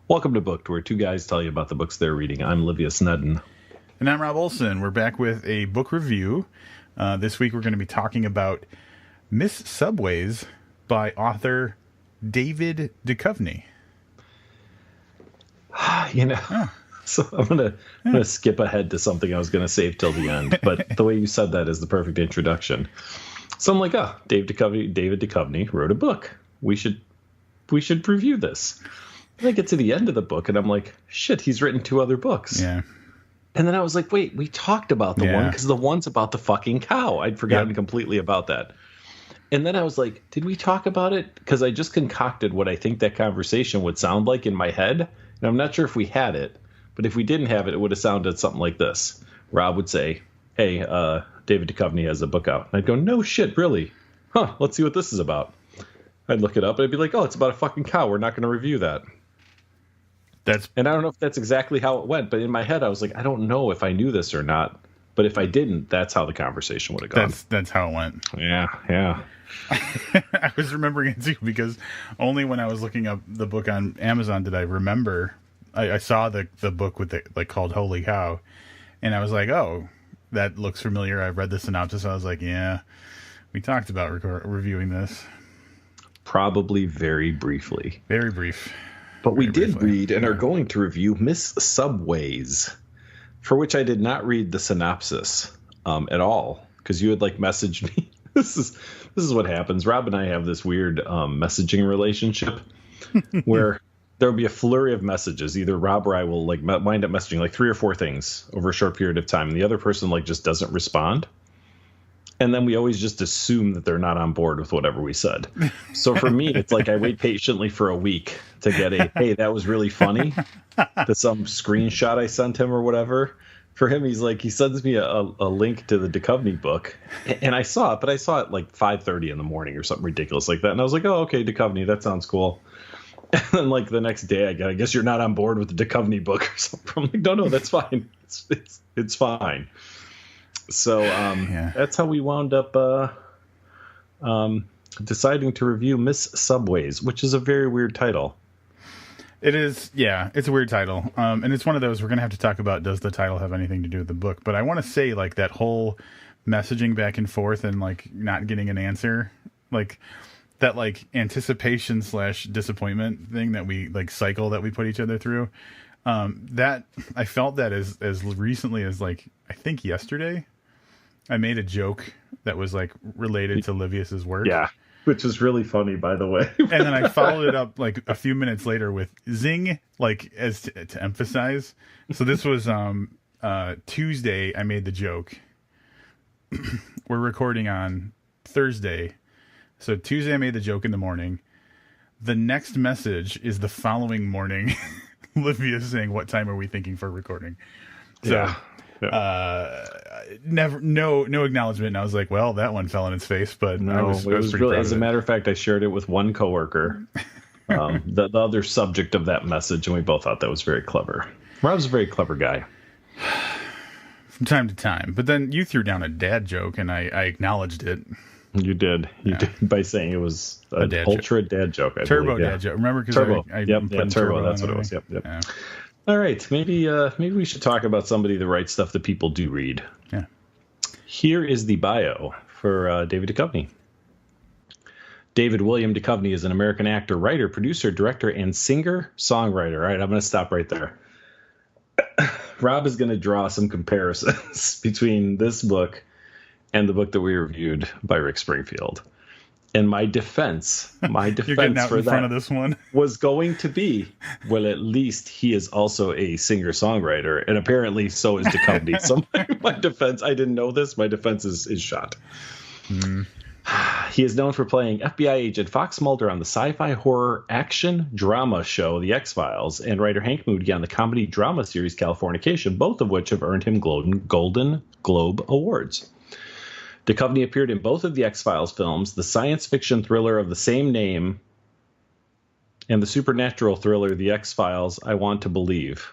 Welcome to Booked, where two guys tell you about the books they're reading. I'm Livia Snedden. And I'm Rob Olson. We're back with a book review. This week we're going to be talking about Miss Subways by author David Duchovny. So I'm gonna skip ahead to something I was gonna save till the end. But the way you said that is the perfect introduction. So I'm like, David Duchovny wrote a book. We should review this. And I get to the end of the book and I'm like, shit, he's written two other books. Yeah. And then I was like, wait, we talked about the one because the one's about the fucking cow. I'd forgotten completely about that. And then I was like, did we talk about it? Because I just concocted what I think that conversation would sound like in my head. And I'm not sure if we had it, but if we didn't have it, it would have sounded something like this. Rob would say, hey, David Duchovny has a book out. And I'd go, no shit, really? Huh, let's see what this is about. I'd look it up and I'd be like, oh, it's about a fucking cow. We're not going to review that. And I don't know if that's exactly how it went, but in my head, I was like, I don't know if I knew this or not. But if I didn't, that's how the conversation would have gone. That's how it went. Yeah. I was remembering it too, because only when I was looking up the book on Amazon did I remember. I saw the book with called Holy Cow, and I was like, oh, that looks familiar. I've read the synopsis. I was like, yeah, we talked about reviewing this. Probably very briefly. Very brief. But we did read and are going to review Miss Subways, for which I did not read the synopsis at all, because you had messaged me. This is what happens. Rob and I have this weird messaging relationship where there will be a flurry of messages. Either Rob or I will wind up messaging 3 or 4 things over a short period of time, and the other person just doesn't respond. And then we always just assume that they're not on board with whatever we said. So for me, it's I wait patiently for a week to get hey, that was really funny, to some screenshot I sent him or whatever. For him, he sends me a link to the Duchovny book, and I saw it, but I saw it 5:30 in the morning or something ridiculous like that. And I was like, oh, okay, Duchovny, that sounds cool. And then the next day, I guess you're not on board with the Duchovny book or something. I'm like, no, that's fine. It's fine. So that's how we wound up deciding to review Miss Subways, which is a very weird title. It is, yeah, it's a weird title. And it's one of those we're going to have to talk about, does the title have anything to do with the book? But I want to say that whole messaging back and forth and not getting an answer, that anticipation / disappointment thing that we cycle that we put each other through. That I felt that as recently as I think yesterday. I made a joke that was related to Livius's work. Yeah, which is really funny, by the way. And then I followed it up a few minutes later with zing, as to emphasize. So this was Tuesday. I made the joke. We're recording on Thursday. So Tuesday I made the joke in the morning. The next message is the following morning. Livius saying, what time are we thinking for recording? So yeah. Never, no acknowledgement. And I was like, well, that one fell in its face, but no, I was really, proud as a matter of fact, I shared it with one coworker, the other subject of that message, and we both thought that was very clever. Rob's a very clever guy. From time to time. But then you threw down a dad joke, and I acknowledged it. You did. You did by saying it was an ultra dad joke. Turbo dad joke. Remember? Because Turbo. I put turbo. That's what it was. Yep. Yeah. All right. Maybe we should talk about somebody that writes stuff that people do read. Yeah. Here is the bio for David Duchovny. David William Duchovny is an American actor, writer, producer, director, and singer-songwriter. All right, I'm going to stop right there. Rob is going to draw some comparisons between this book and the book that we reviewed by Rick Springfield. And my defense You're getting out for in front of this one was going to be, well, at least he is also a singer-songwriter, and apparently so is Duchovny. So my defense, I didn't know this. My defense is shot. He is known for playing FBI agent Fox Mulder on the sci-fi horror action drama show The X-Files, and writer Hank Moody on the comedy drama series Californication, both of which have earned him Golden Globe Awards. Duchovny appeared in both of the X-Files films, the science fiction thriller of the same name, and the supernatural thriller The X-Files, I Want to Believe.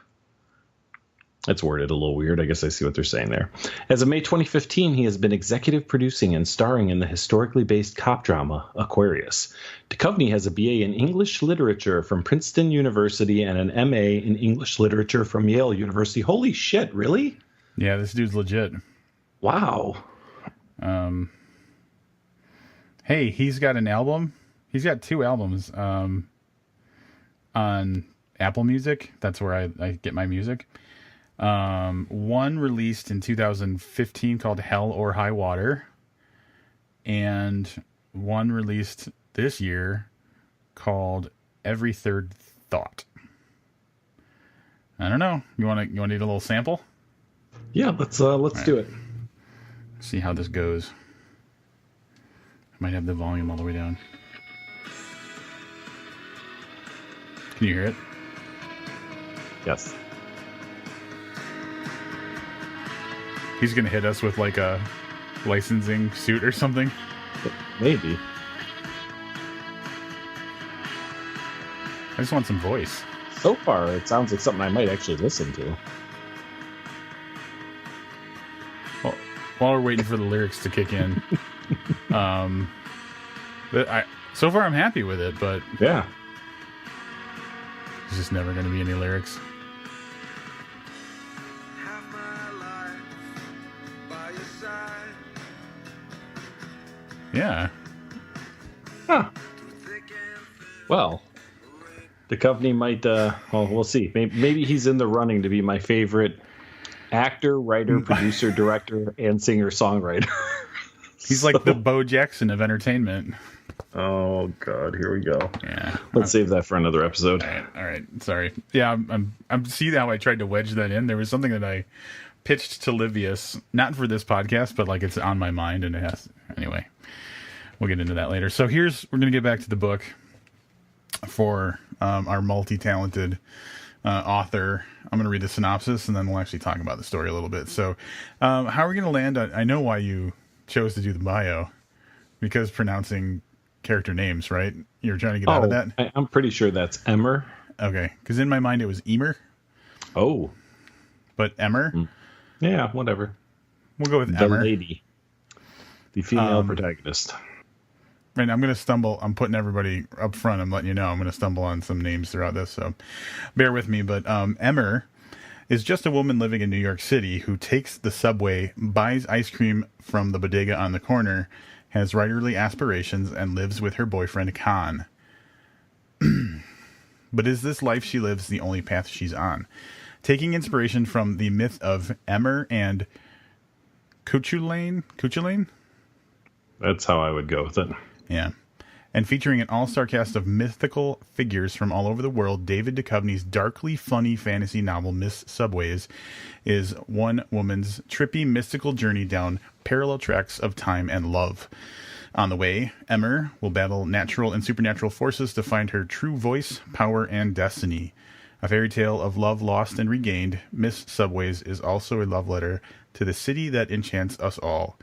It's worded a little weird. I guess I see what they're saying there. As of May 2015, he has been executive producing and starring in the historically based cop drama Aquarius. Duchovny has a BA in English Literature from Princeton University and an MA in English Literature from Yale University. Holy shit, really? Yeah, this dude's legit. Wow. Hey, he's got an album. He's got 2 albums on Apple Music. That's where I get my music. One released in 2015 called Hell or High Water, and one released this year called Every Third Thought. I don't know. You want to need a little sample? Yeah, let's do it. See how this goes. I might have the volume all the way down. Can you hear it? Yes. He's going to hit us with like a licensing suit or something. Maybe. I just want some voice. So far, it sounds like something I might actually listen to. Well, while we're waiting for the lyrics to kick in, so far I'm happy with it, but yeah, there's just never going to be any lyrics. Yeah. Huh. Well, Duchovny might, we'll see. Maybe he's in the running to be my favorite actor, writer, producer, director, and singer-songwriter. He's like the Bo Jackson of entertainment. Oh, God, here we go. Yeah. Let's save that for another episode. All right. Sorry. Yeah, I'm see how I tried to wedge that in. There was something that I pitched to Livius, not for this podcast, but like it's on my mind, and it has... Anyway, we'll get into that later. So we're going to get back to the book for our multi-talented author. I'm going to read the synopsis, and then we'll actually talk about the story a little bit. So how are we going to land on... I know why you chose to do the bio, because pronouncing character names, right? You're trying to get out of that? I'm pretty sure that's Emmer. Okay, because in my mind it was Emer. Oh. But Emmer? Yeah, whatever. We'll go with the Emmer. Lady. The female protagonist. And I'm going to stumble. I'm putting everybody up front. I'm letting you know I'm going to stumble on some names throughout this, so bear with me. But Emmer is just a woman living in New York City who takes the subway, buys ice cream from the bodega on the corner, has writerly aspirations, and lives with her boyfriend, Khan. But is this life she lives the only path she's on? Taking inspiration from the myth of Emmer and Cuchulainn? That's how I would go with it. Yeah. And featuring an all-star cast of mythical figures from all over the world, David Duchovny's darkly funny fantasy novel Miss Subways is one woman's trippy mystical journey down parallel tracks of time and love. On the way, Emmer will battle natural and supernatural forces to find her true voice, power, and destiny. A fairy tale of love lost and regained, Miss Subways is also a love letter to the city that enchants us all,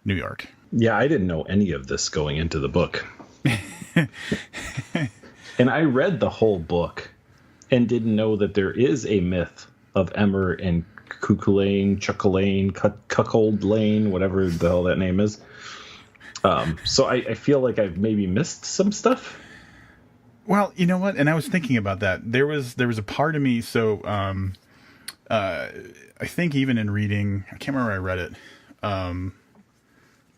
New York. Yeah, I didn't know any of this going into the book. And I read the whole book and didn't know that there is a myth of Emmer and Cuchulainn, Cuckold Lane, whatever the hell that name is. So I feel like I've maybe missed some stuff. Well, you know what? And I was thinking about that. There was a part of me. So I think even in reading, I can't remember where I read it.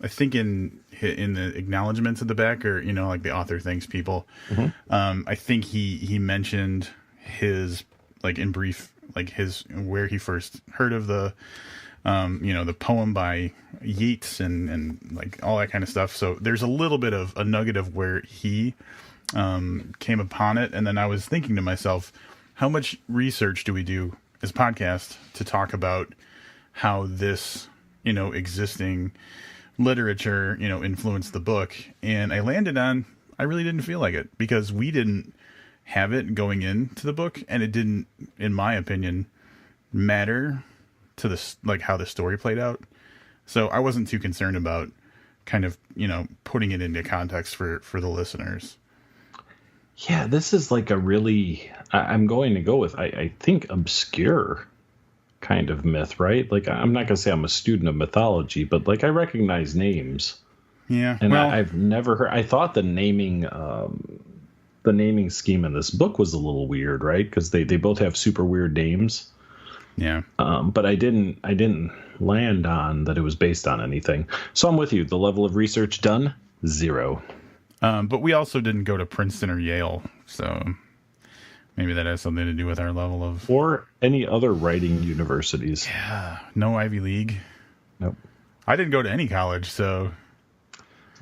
I think in the acknowledgments at the back, or like the author thanks people. Mm-hmm. I think he mentioned his, like, in brief, like his where he first heard of the the poem by Yeats and like all that kind of stuff. So there's a little bit of a nugget of where he came upon it, and then I was thinking to myself, how much research do we do as a podcast to talk about how this existing literature influenced the book? And I landed on, I really didn't feel like it, because we didn't have it going into the book, and it didn't, in my opinion, matter to this, like how the story played out. So I wasn't too concerned about kind of putting it into context for the listeners. Yeah, this is like a really, I'm going to go with, I think, obscure kind of myth, right? Like, I'm not gonna say I'm a student of mythology, but like I recognize names. Yeah, And well, I've never heard. I thought the naming scheme in this book was a little weird, right? Because they both have super weird names. yeah. But I didn't land on that it was based on anything. So I'm with you. The level of research done, 0. But we also didn't go to Princeton or Yale, so maybe that has something to do with our level of... Or any other writing universities. Yeah, no Ivy League. Nope. I didn't go to any college, so...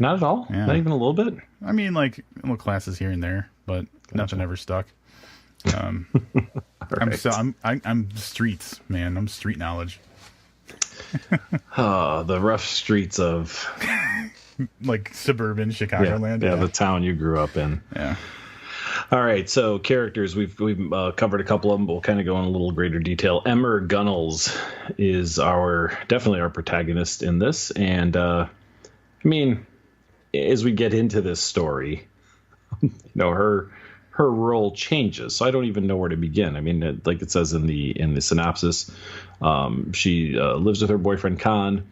Not at all? Yeah. Not even a little bit? I mean, like, little classes here and there, but nothing ever stuck. Right. I'm streets, man. I'm street knowledge. The rough streets of... like suburban Chicagoland. Yeah, the town you grew up in. Yeah. All right, so characters, we've covered a couple of them, but we'll kind of go in a little greater detail. Emmer Gunnels is definitely our protagonist in this, and I mean, as we get into this story, her role changes, so I don't even know where to begin. I mean, like it says in the synopsis, she lives with her boyfriend Khan.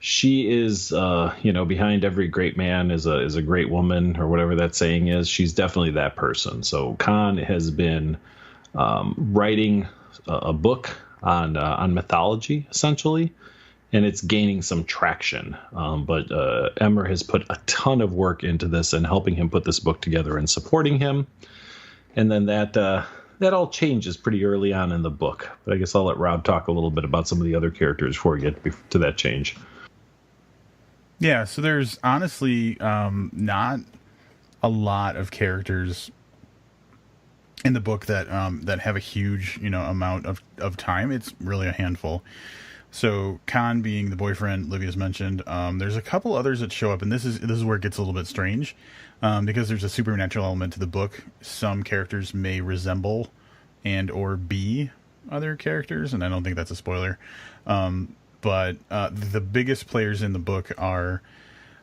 She is, behind every great man is a great woman, or whatever that saying is. She's definitely that person. So Khan has been writing a book on mythology, essentially, and it's gaining some traction. But Emmer has put a ton of work into this and helping him put this book together and supporting him. And then that all changes pretty early on in the book. But I guess I'll let Rob talk a little bit about some of the other characters before we get to that change. Yeah, so there's honestly not a lot of characters in the book that have a huge amount of time. It's really a handful. So Khan being the boyfriend Livia's mentioned. There's a couple others that show up, and this is where it gets a little bit strange because there's a supernatural element to the book. Some characters may resemble and or be other characters, and I don't think that's a spoiler. But the biggest players in the book are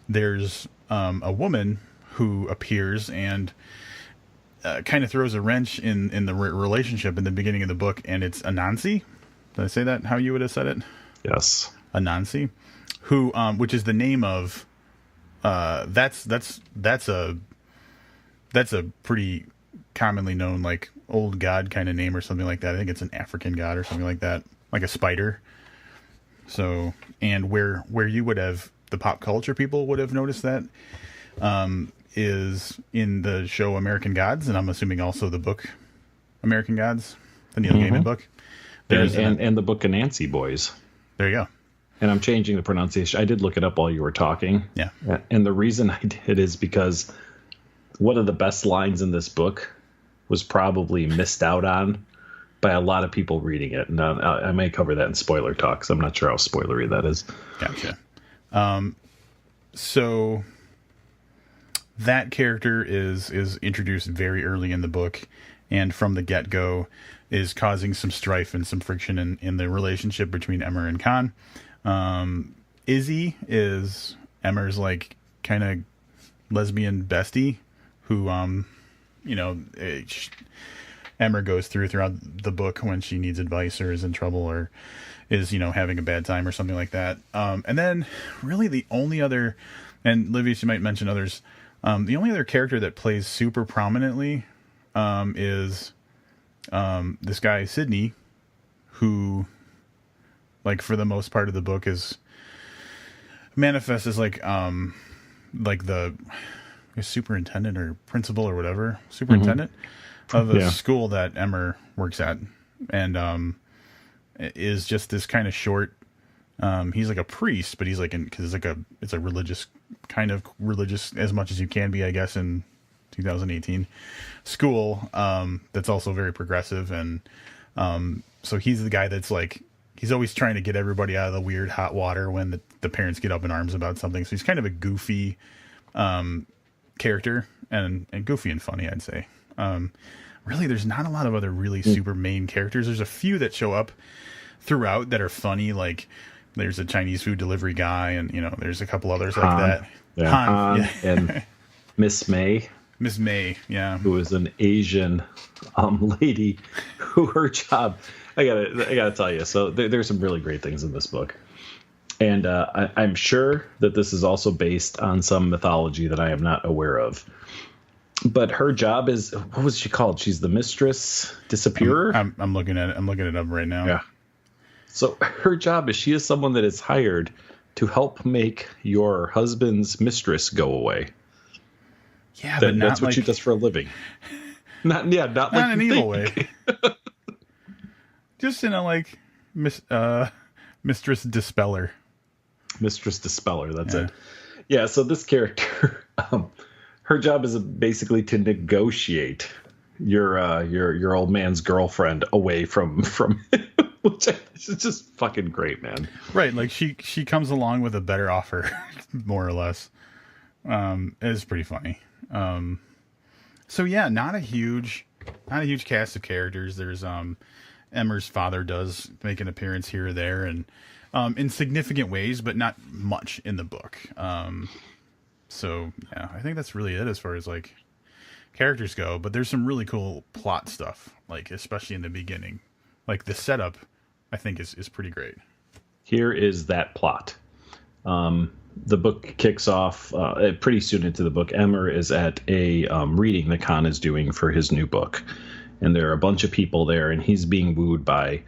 there's a woman who appears and kind of throws a wrench in the relationship in the beginning of the book, and it's Anansi. Did I say that how you would have said it? Yes. Anansi, who which is the name of that's a pretty commonly known like old god kind of name or something like that. I think it's an African god or something like that, like a spider. So, and where you would have, the pop culture people would have noticed that, is in the show American Gods, and I'm assuming also the book American Gods, the Neil Gaiman book. And the book Anansi Boys. There you go. And I'm changing the pronunciation. I did look it up while you were talking. Yeah. And the reason I did is because one of the best lines in this book was probably missed out on by a lot of people reading it. And I may cover that in spoiler talk, because I'm not sure how spoilery that is. Gotcha. So that character is introduced very early in the book, and from the get-go is causing some strife and some friction in the relationship between Emmer and Khan. Izzy is Emmer's like kind of lesbian bestie who, Emmer goes throughout the book when she needs advice or is in trouble or is, having a bad time or something like that. And then really the only other, and Livy, she might mention others, the only other character that plays super prominently is this guy, Sydney, who, like, for the most part of the book is manifests as like the superintendent or principal or whatever, superintendent of a school that Emmer works at, and is just this kind of short. He's like a priest, but he's like because it's a religious kind of religious as much as you can be, I guess, in 2018 school. That's also very progressive, and so he's the guy that's like he's always trying to get everybody out of the weird hot water when the parents get up in arms about something. So he's kind of a goofy character and goofy and funny, I'd say. Really, there's not a lot of other really super main characters. There's a few that show up throughout that are funny, like there's a Chinese food delivery guy, and there's a couple others like that. Han and Miss May. Miss May, yeah. who is an Asian lady who her job, I gotta tell you, so there's some really great things in this book. And I'm sure that this is also based on some mythology that I am not aware of. But her job is, what was she called? She's the mistress disappearer. I'm looking at it. I'm looking it up right now. Yeah. So her job is she is someone that is hired to help make your husband's mistress go away. Yeah, but that's what she does for a living. Not like not in an evil way. Just in a like mistress dispeller. Mistress dispeller. That's it. Yeah. So this character, her job is basically to negotiate your old man's girlfriend away from him, which is just fucking great, man. Right, like she comes along with a better offer, more or less. It's pretty funny. So yeah, not a huge cast of characters. There's Emmer's father does make an appearance here or there, and in significant ways, but not much in the book. So yeah, I think that's really it as far as like characters go. But there's some really cool plot stuff, like especially in the beginning. Like the setup, I think is pretty great. Here is that plot. The book kicks off pretty soon into the book. Emmer is at a reading that Khan is doing for his new book. And there are a bunch of people there, and he's being wooed by,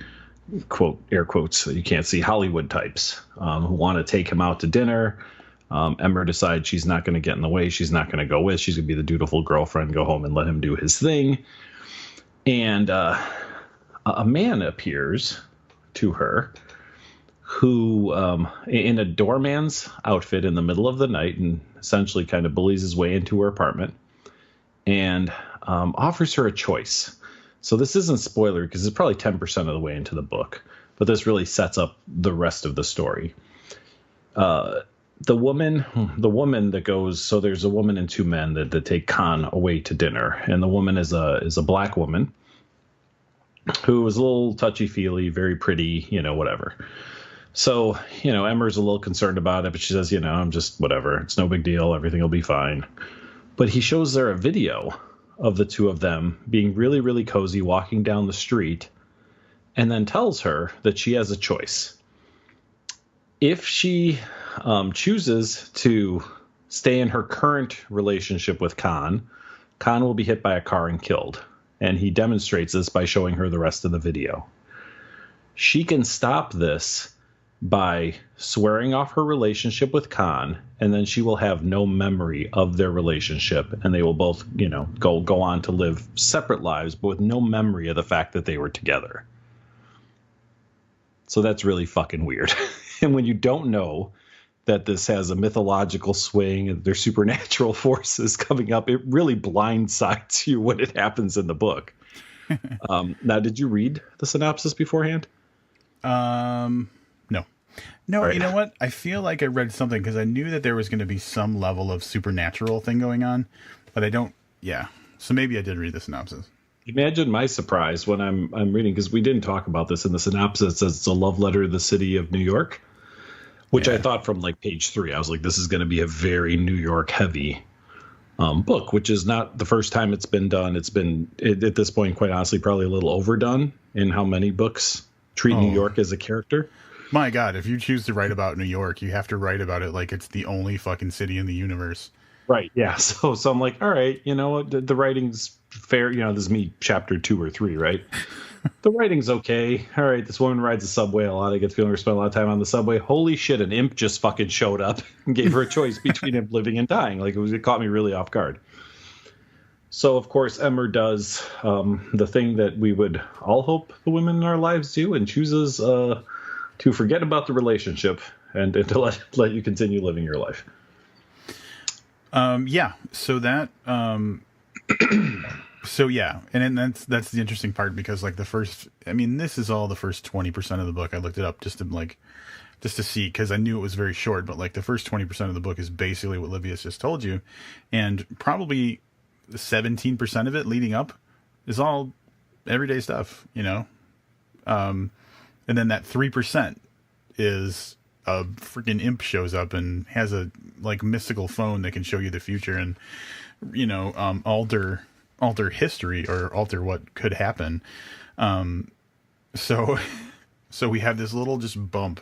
quote, air quotes, you can't see, Hollywood types who want to take him out to dinner. Emmer decides she's not going to get in the way. She's not going to go with. She's going to be the dutiful girlfriend, go home and let him do his thing. And a man appears to her who, in a doorman's outfit in the middle of the night, and essentially kind of bullies his way into her apartment and offers her a choice. So this isn't spoiler because it's probably 10% of the way into the book, but this really sets up the rest of the story. The woman that goes, so there's a woman and two men that take Khan away to dinner, and the woman is a black woman who is a little touchy-feely, very pretty, whatever. So, Emmer's a little concerned about it, but she says, I'm just whatever. It's no big deal. Everything will be fine. But he shows her a video of the two of them being really, really cozy, walking down the street, and then tells her that she has a choice. If she chooses to stay in her current relationship with Khan will be hit by a car and killed. And he demonstrates this by showing her the rest of the video. She can stop this by swearing off her relationship with Khan, and then she will have no memory of their relationship, and they will both, go on to live separate lives, but with no memory of the fact that they were together. So that's really fucking weird. And when you don't know that this has a mythological swing and there's supernatural forces coming up, it really blindsides you when it happens in the book. Now, did you read the synopsis beforehand? No, right. You know what? I feel like I read something because I knew that there was going to be some level of supernatural thing going on, but I don't. Yeah, so maybe I did read the synopsis. Imagine my surprise when I'm reading, because we didn't talk about this in the synopsis. It says it's a love letter to the city of New York, which I thought from like page 3, I was like, this is going to be a very New York heavy book, which is not the first time it's been done. It's been at this point, quite honestly, probably a little overdone in how many books treat New York as a character. My God, if you choose to write about New York, you have to write about it like it's the only fucking city in the universe. Right. Yeah. So I'm like, all right, the writing's fair. This is me chapter 2 or 3, right? The writing's okay. All right. This woman rides the subway a lot. I get the feeling we spent a lot of time on the subway. Holy shit. An imp just fucking showed up and gave her a choice between him living and dying. Like it caught me really off guard. So, of course, Emmer does the thing that we would all hope the women in our lives do, and chooses to forget about the relationship and to let you continue living your life. Yeah. So that, so yeah. And then that's the interesting part, because like this is all the first 20% of the book. I looked it up just to see, because I knew it was very short, but like the first 20% of the book is basically what Livia's just told you. And probably 17% of it leading up is all everyday stuff, And then that 3% is a freaking imp shows up and has a like mystical phone that can show you the future and, you know, alter history or alter what could happen. So we have this little just bump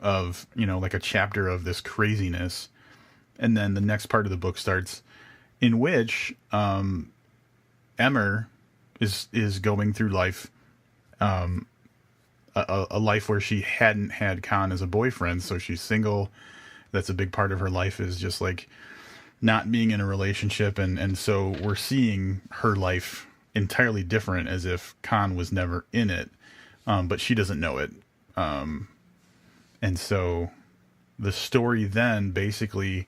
of, you know, like a chapter of this craziness. And then the next part of the book starts in which, Emmer is going through life, a life where she hadn't had Khan as a boyfriend. So she's single. That's a big part of her life, is just like not being in a relationship. And so we're seeing her life entirely different, as if Khan was never in it. But she doesn't know it. And so the story then basically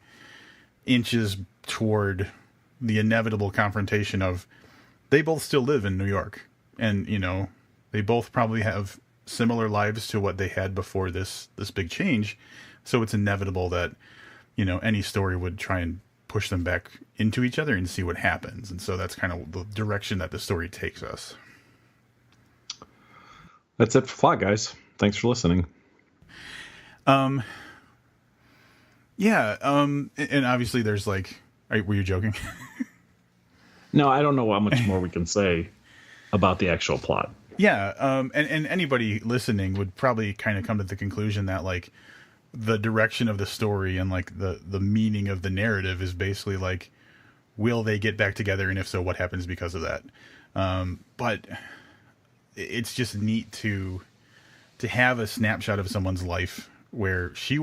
inches toward the inevitable confrontation of, they both still live in New York, and, you know, they both probably have similar lives to what they had before this big change. So it's inevitable that, you know, any story would try and push them back into each other and see what happens. And so that's kind of the direction that the story takes us. That's it for Fly Guys. Thanks for listening. Yeah. And obviously there's like, were you joking? No, I don't know how much more we can say about the actual plot. Yeah. And anybody listening would probably kind of come to the conclusion that like the direction of the story and like the meaning of the narrative is basically like, will they get back together? And if so, what happens because of that? But it's just neat to have a snapshot of someone's life where she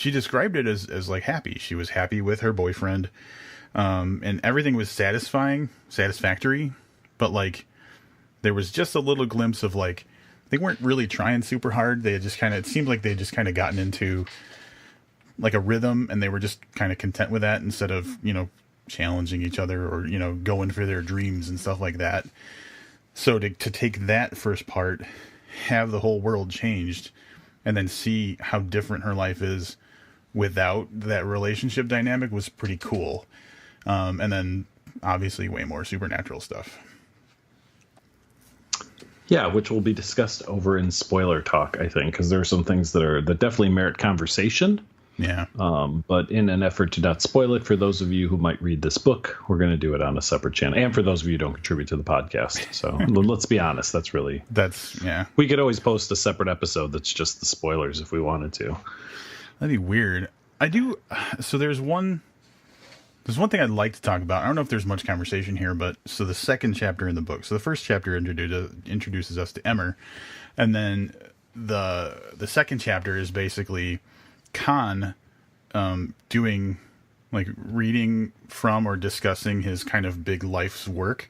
described it as like happy. She was happy with her boyfriend. And everything was satisfactory, but like there was just a little glimpse of like, they weren't really trying super hard. They had just it seemed like they had just kind of gotten into like a rhythm, and they were just kind of content with that instead of, you know, challenging each other or, you know, going for their dreams and stuff like that. So to take that first part, have the whole world changed, and then see how different her life is without that relationship dynamic was pretty cool. And then obviously way more supernatural stuff. Yeah, which will be discussed over in spoiler talk, I think, because there are some things that definitely merit conversation. Yeah. But in an effort to not spoil it for those of you who might read this book, we're going to do it on a separate channel. And for those of you who don't contribute to the podcast. So let's be honest. Yeah. We could always post a separate episode that's just the spoilers if we wanted to. That'd be weird. So there's one thing I'd like to talk about. I don't know if there's much conversation here, but so the second chapter in the book. So the first chapter introduces us to Emmer, and then the second chapter is basically Khan doing like reading from or discussing his kind of big life's work.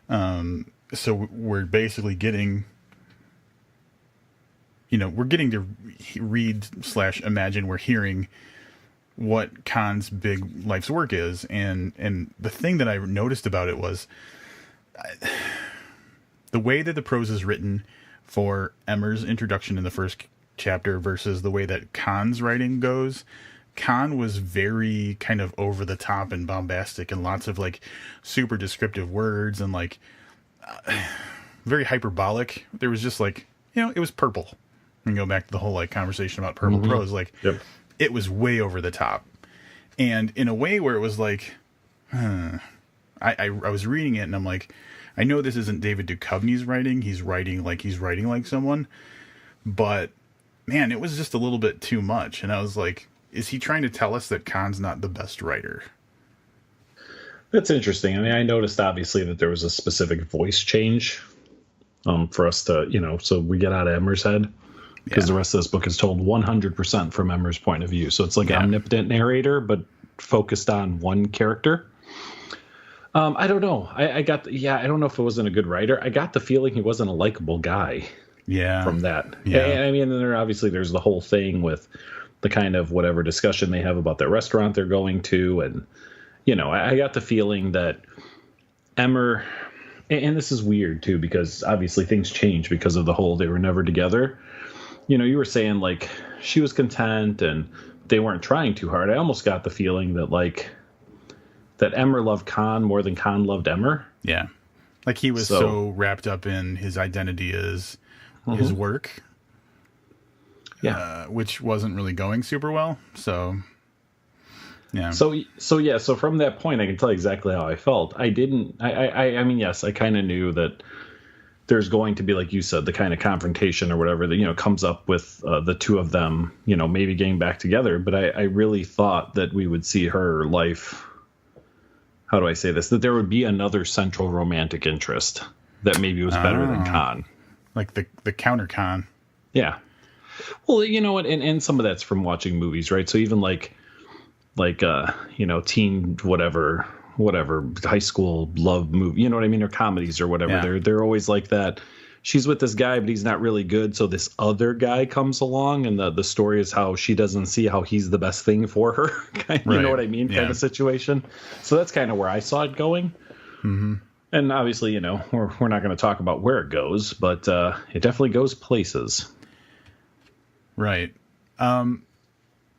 So we're basically getting, you know, we're getting to read / imagine we're hearing what Khan's big life's work is. And the thing that I noticed about it was the way that the prose is written for Emmer's introduction in the first chapter versus the way that Khan's writing goes. Khan was very kind of over the top and bombastic and lots of like super descriptive words and like very hyperbolic. There was just like, you know, it was purple. And go back to the whole like conversation about purple prose. Like, yep. It was way over the top, and in a way where it was like, I was reading it and I'm like, I know this isn't David Duchovny's writing. He's writing like someone, but man, it was just a little bit too much. And I was like, is he trying to tell us that Khan's not the best writer? That's interesting. I mean, I noticed obviously that there was a specific voice change for us to, you know, so we get out of Emmer's head. Because the rest of this book is told 100% from Emmer's point of view. So it's like an omnipotent narrator, but focused on one character. I don't know. I don't know if it wasn't a good writer. I got the feeling he wasn't a likable guy. Yeah. From that. Yeah. I mean, there's the whole thing with the kind of whatever discussion they have about their restaurant they're going to. And, you know, I got the feeling that Emmer, and this is weird too, because obviously things change because of the whole they were never together. You know, you were saying like she was content and they weren't trying too hard. I almost got the feeling that like that Emmer loved Khan more than Khan loved Emmer. Yeah. Like he was so wrapped up in his identity as his work. Yeah. which wasn't really going super well. So, yeah. So from that point, I can tell you exactly how I felt. I mean, yes, I kind of knew that there's going to be, like you said, the kind of confrontation or whatever that, comes up with the two of them, maybe getting back together. But I really thought that we would see her life. How do I say this? That there would be another central romantic interest that maybe was better than Khan. Like the counter Khan. Yeah. Well, you know what? And some of that's from watching movies, right? So even like teen whatever high school love movie, you know what I mean, or comedies or whatever. Yeah. They're always like that. She's with this guy, but he's not really good. So this other guy comes along, and the story is how she doesn't see how he's the best thing for her. You know what I mean? Kind of situation. So that's kind of where I saw it going. Mm-hmm. And obviously, we're not going to talk about where it goes, but it definitely goes places. Right.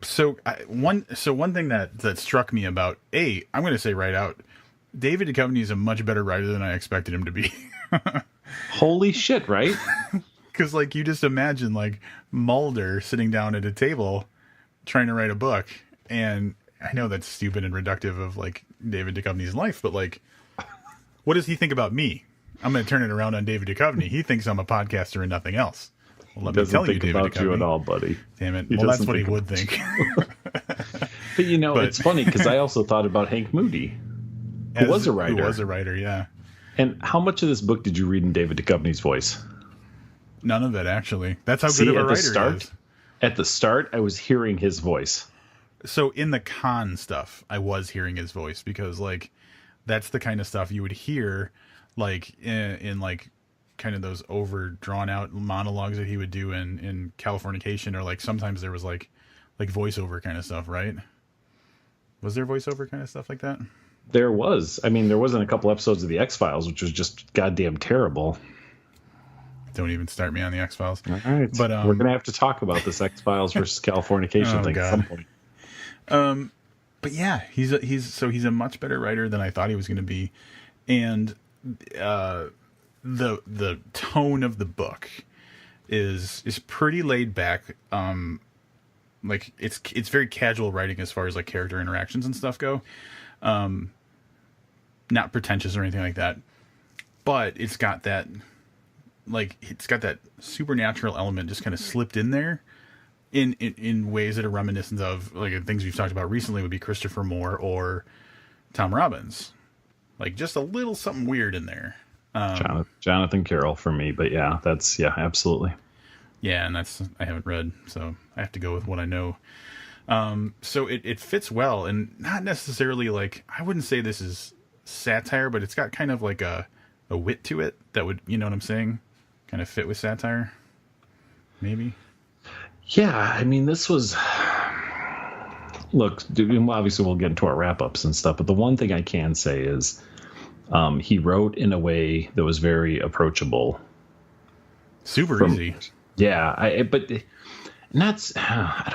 So one thing that struck me about I'm going to say right out, David Duchovny is a much better writer than I expected him to be. Holy shit, right? Because like you just imagine like Mulder sitting down at a table trying to write a book, and I know that's stupid and reductive of like David Duchovny's life, but like, what does he think about me? I'm going to turn it around on David Duchovny. He thinks I'm a podcaster and nothing else. Well, let me tell you, David about Duchovny. You at all, buddy. Damn it. Well, that's what he would think. But it's funny because I also thought about Hank Moody, who was a writer. Yeah. And how much of this book did you read in David Duchovny's voice? None of it, actually. That's how good of a writer he is. At the start, I was hearing his voice. So in the Khan stuff, I was hearing his voice because, like, that's the kind of stuff you would hear, like, in like, kind of those over drawn out monologues that he would do in Californication, or like sometimes there was like voiceover kind of stuff, right? Was there voiceover kind of stuff like that? There was. I mean, there wasn't a couple episodes of the X-Files, which was just goddamn terrible. Don't even start me on the X-Files. All right. But we're going to have to talk about this X-Files versus Californication thing at some point. But yeah, he's a much better writer than I thought he was going to be. And the tone of the book is pretty laid back. Like it's very casual writing as far as like character interactions and stuff go. Not pretentious or anything like that, but it's got that supernatural element just kind of slipped in there in ways that are reminiscent of like things we've talked about recently would be Christopher Moore or Tom Robbins. Like just a little something weird in there. Jonathan Carroll for me, but yeah, absolutely. Yeah, and I haven't read, so I have to go with what I know. So it fits well, and not necessarily like, I wouldn't say this is satire, but it's got kind of like a wit to it that would, you know what I'm saying, kind of fit with satire, maybe. Yeah, I mean, this was, look, obviously we'll get into our wrap-ups and stuff, but the one thing I can say is he wrote in a way that was very approachable. Super easy. Yeah, I don't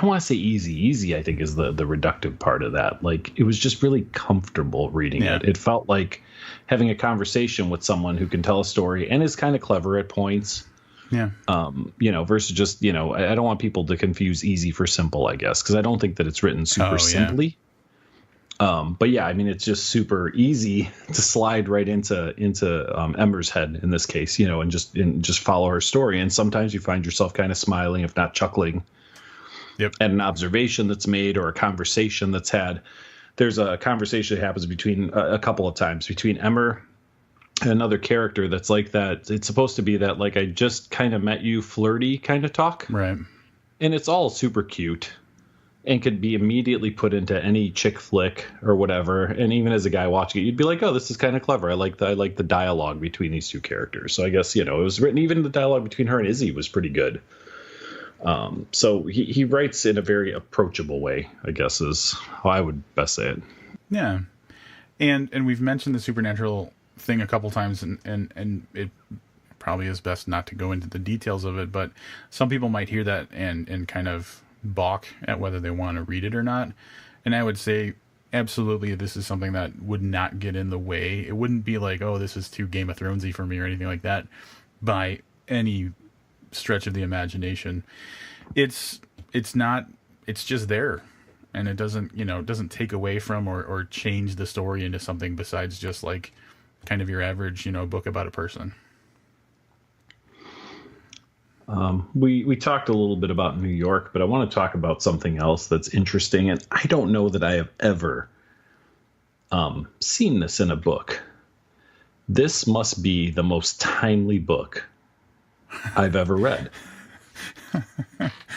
want to say easy. Easy, I think, is the reductive part of that. Like, it was just really comfortable reading it. It felt like having a conversation with someone who can tell a story and is kind of clever at points. Yeah. Versus just, I don't want people to confuse easy for simple, I guess, because I don't think that it's written super simply. But yeah, I mean, it's just super easy to slide right into Ember's head in this case, and just follow her story. And sometimes you find yourself kind of smiling, if not chuckling, at an observation that's made or a conversation that's had. There's a conversation that happens between a couple of times between Emmer and another character that's like that. It's supposed to be that, like, I just kind of met you flirty kind of talk. Right. And it's all super cute. And could be immediately put into any chick flick or whatever. And even as a guy watching it, you'd be like, "Oh, this is kind of clever. I like the dialogue between these two characters." So I guess it was written. Even the dialogue between her and Izzy was pretty good. So he writes in a very approachable way, I guess is how I would best say it. Yeah, and we've mentioned the supernatural thing a couple times, and it probably is best not to go into the details of it. But some people might hear that and kind of balk at whether they want to read it or not. And I would say absolutely this is something that would not get in the way. It wouldn't be like, oh, this is too Game of Thronesy for me or anything like that by any stretch of the imagination. It's just there, and it doesn't take away from or change the story into something besides just like kind of your average, book about a person. We talked a little bit about New York, but I want to talk about something else that's interesting, and I don't know that I have ever seen this in a book. This must be the most timely book I've ever read.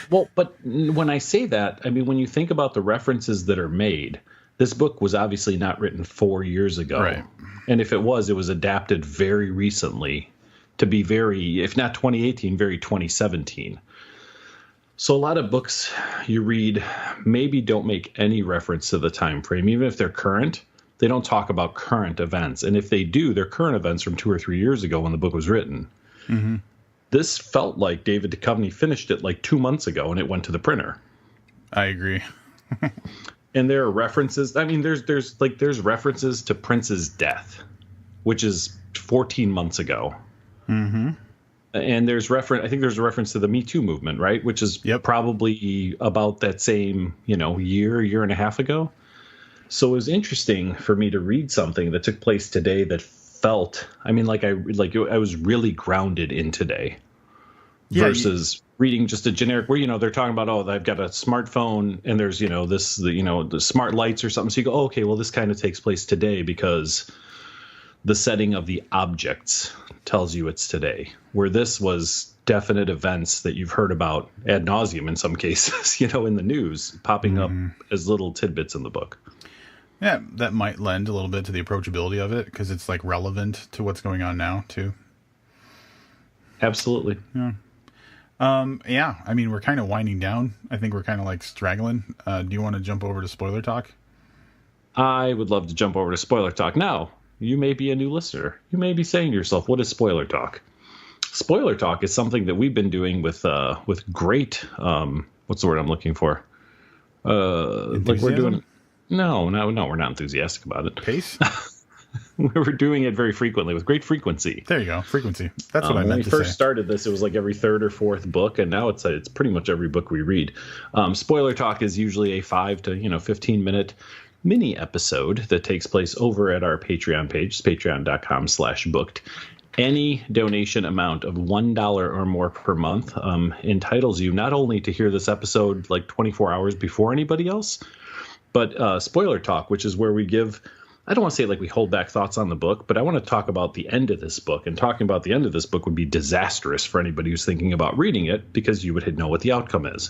Well, but when I say that, I mean, when you think about the references that are made, this book was obviously not written 4 years ago. Right. And if it was adapted very recently to be very, if not 2018, very 2017. So a lot of books you read maybe don't make any reference to the time frame. Even if they're current, they don't talk about current events. And if they do, they're current events from 2 or 3 years ago when the book was written. Mm-hmm. This felt like David Duchovny finished it like 2 months ago and it went to the printer. I agree. And there are references. I mean, there's references to Prince's death, which is 14 months ago. Mm-hmm. And I think there's a reference to the Me Too movement, right? Which is probably about that same, year and a half ago. So it was interesting for me to read something that took place today that felt, I mean, I was really grounded in today versus reading just a generic where, they're talking about, they've got a smartphone and there's, the smart lights or something. So you go, okay, well, this kind of takes place today because the setting of the objects tells you it's today, where this was definite events that you've heard about ad nauseum in some cases, in the news, popping up as little tidbits in the book. Yeah, that might lend a little bit to the approachability of it because it's relevant to what's going on now too. Absolutely. Yeah. I mean, we're kind of winding down. I think we're kind of straggling. Do you want to jump over to spoiler talk? I would love to jump over to spoiler talk. Now, you may be a new listener. You may be saying to yourself, what is spoiler talk? Spoiler talk is something that we've been doing with great, what's the word I'm looking for? We're doing. No, we're not enthusiastic about it. Pace? We were doing it very frequently with great frequency. There you go. Frequency. That's what I meant to say. When we first started this, it was like every third or fourth book, and now it's pretty much every book we read. Spoiler talk is usually a 5 to 15-minute mini episode that takes place over at our Patreon page, patreon.com/booked. Any donation amount of $1 or more per month entitles you not only to hear this episode 24 hours before anybody else, but spoiler talk, which is where we give, I don't want to say we hold back thoughts on the book, but I want to talk about the end of this book. And talking about the end of this book would be disastrous for anybody who's thinking about reading it because you would know what the outcome is.